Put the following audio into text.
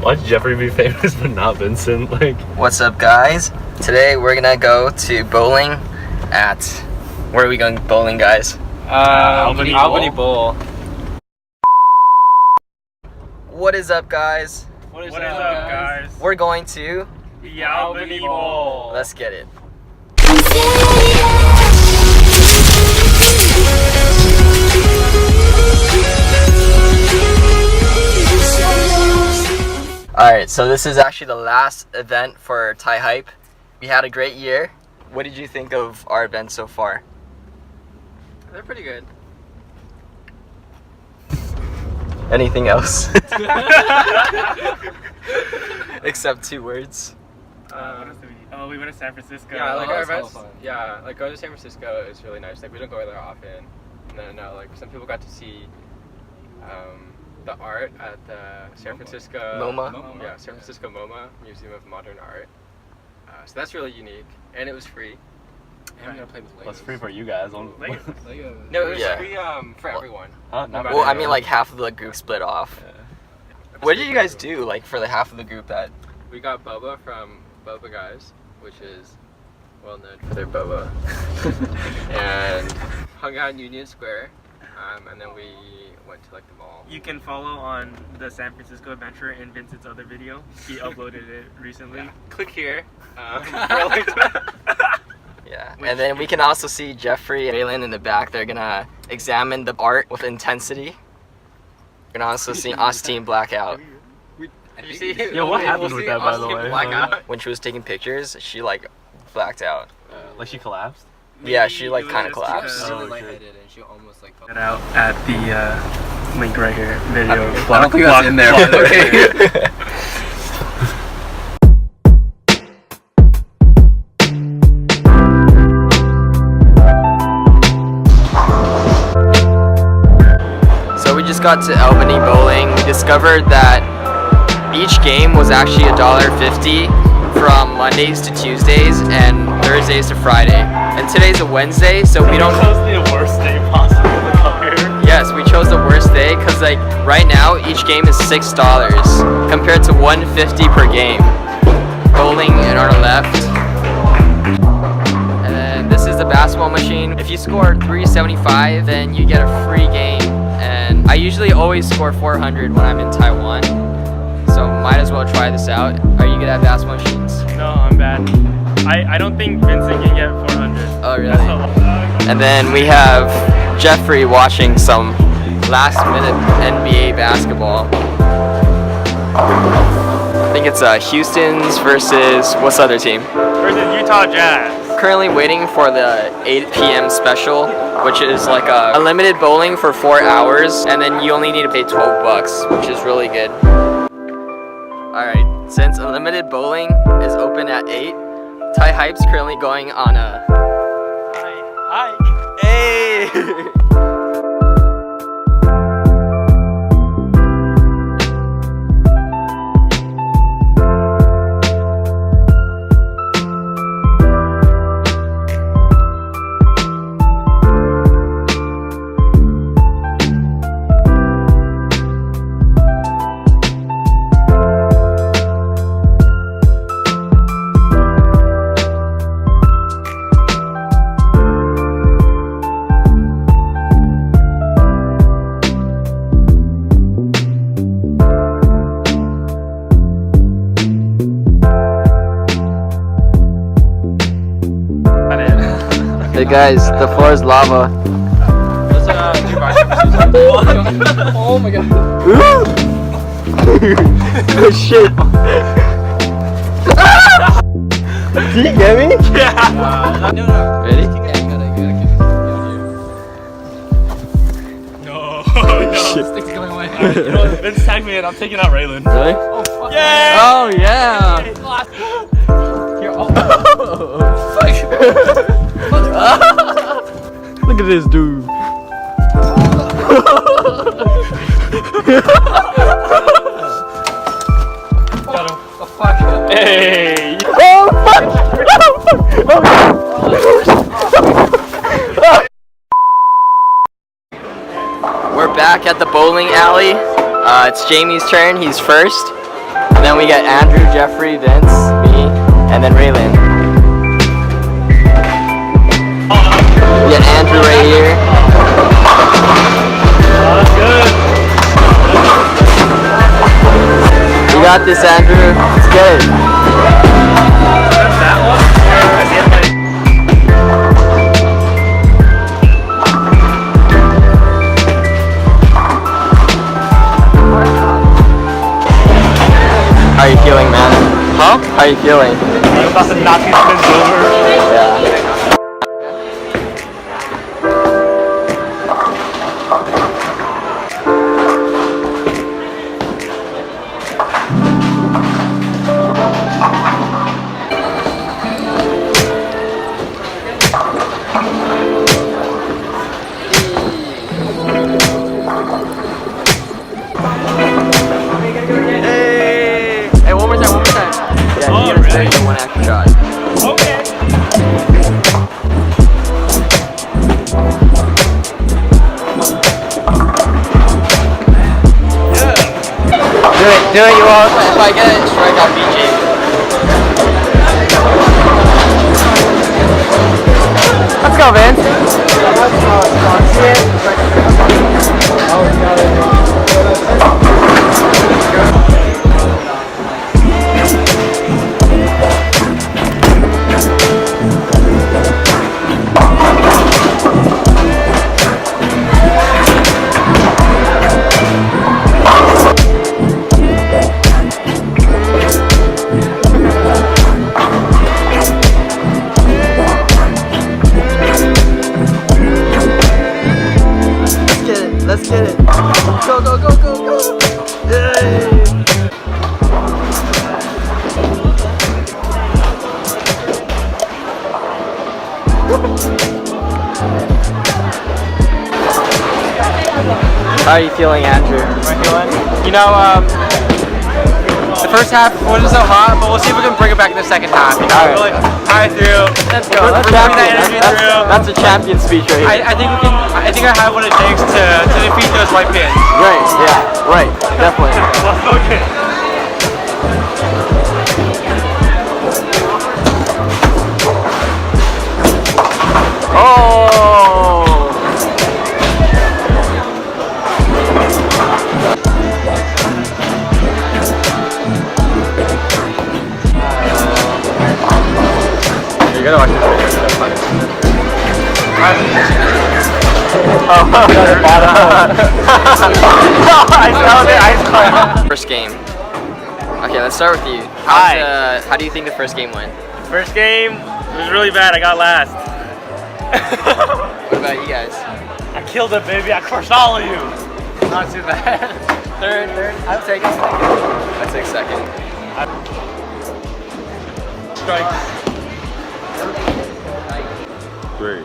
Why'd Jeffrey be famous but not Vincent? Like, what's up, guys? Today we're gonna go to bowling at. Where are we going bowling, guys? Albany Bowl. What is up, guys? What is up, guys? We're going to The Albany Bowl. Let's get it. Alright, so this is actually the last event for TaiHype. We had a great year. What did you think of our events so far? They're pretty good. Anything else? Except 2 words. We went to San Francisco. Yeah, like our events. Fun. Yeah, like going to San Francisco is really nice. Like we don't go there often. And then like some people got to see the art at the San Francisco MoMA? Yeah, San Francisco MoMA, Museum of Modern Art. So that's really unique, and it was free. And we got to play with Legos. that's free for you guys. No, it was Yeah. free for everyone. Huh? No Not matter Well, I what. mean, like half of the group split off. Yeah. What did you guys do, like, for the half of the group that... We got boba from Boba Guys, which is well known for their boba, and hung out in Union Square, and then we went to like the mall. You can follow on the San Francisco adventure in Vincent's other video. He uploaded it recently. Yeah. Click here. For a link to that. Yeah, and then we can also see Jeffrey and Raylan in the back. They're gonna examine the art with intensity. We're gonna also see Austin black out. Did you see? Yo, what happened we'll with see that, by the Austin way? black out. When she was taking pictures, she, like, blacked out. Like she collapsed? Yeah, she, like, Maybe kinda it was collapsed. just, Oh, really okay. lightheaded and she almost like fell. Check it out at the link right here. Video. I don't think that's in there, but okay. So we just got to Albany bowling. We discovered that each game was actually $1.50 from Mondays to Tuesdays and Thursdays to Friday. And today's a Wednesday, so we don't... chose the worst day possible to come here. Yes, we chose the worst day because, like, right now each game is $6 compared to $1.50 per game. Bowling on our left. And then this is the basketball machine. If you score 375, then you get a free game. And I usually always score 400 when I'm in Taiwan. So might as well try this out. Are you good at basketball machines? No, I'm bad. I don't think Vincent can get 400. Oh, really? And then we have Jeffrey watching some last minute NBA basketball. I think it's Houston's versus, what's the other team? Versus Utah Jazz. Currently waiting for the 8 p.m. special, which is like a limited bowling for 4 hours, and then you only need to pay $12, which is really good. Alright, since unlimited bowling is open at 8, TaiHype's currently going on a... Hi. Hey! Hey guys, the floor is lava. Let's do biceps. Oh my god. Oh shit. Did you get me? Yeah. No. Ready? Yeah, you gotta No. Shit. Sticks going away. You know, Vince tagged me and I'm taking out Raylan. Really? Oh fuck. Yay! Oh yeah! You're all Look at this dude. Hey! Oh fuck! We're back at the bowling alley. It's Jamie's turn. He's first. And then we got Andrew, Jeffrey, Vince, me, and then Raylan. We got Andrew right here. That's good. You got this, Andrew. Let's get it. That one? How are you feeling, man? Huh? How are you feeling? I'm about to knock these things over. Yeah. Hey, one more time. Yeah, Oh, you gotta really? take one extra shot. Okay. Do it, you all. If I get it, strike out BJ. Let's go, Vince. Let's get it. Go, go, go, go, go. Yay. How are you feeling, Andrew? You know, the first half wasn't so hot, but we'll see if we can bring it back in the second half. You know, All right. really high through. Let's go. We're bringing that energy through. That's a champion speech right here. I think we can. I think I have what it takes to defeat those white pins. Right, yeah, right, definitely. Okay. Oh! You gotta watch this video. It's so funny. First game. Okay, let's start with you. Hi. How do you think the first game went? First game was really bad. I got last. What about you guys? I killed it, baby. I crushed all of you. Not too bad. Third. I'll take it. I'll take second. Strike. Great.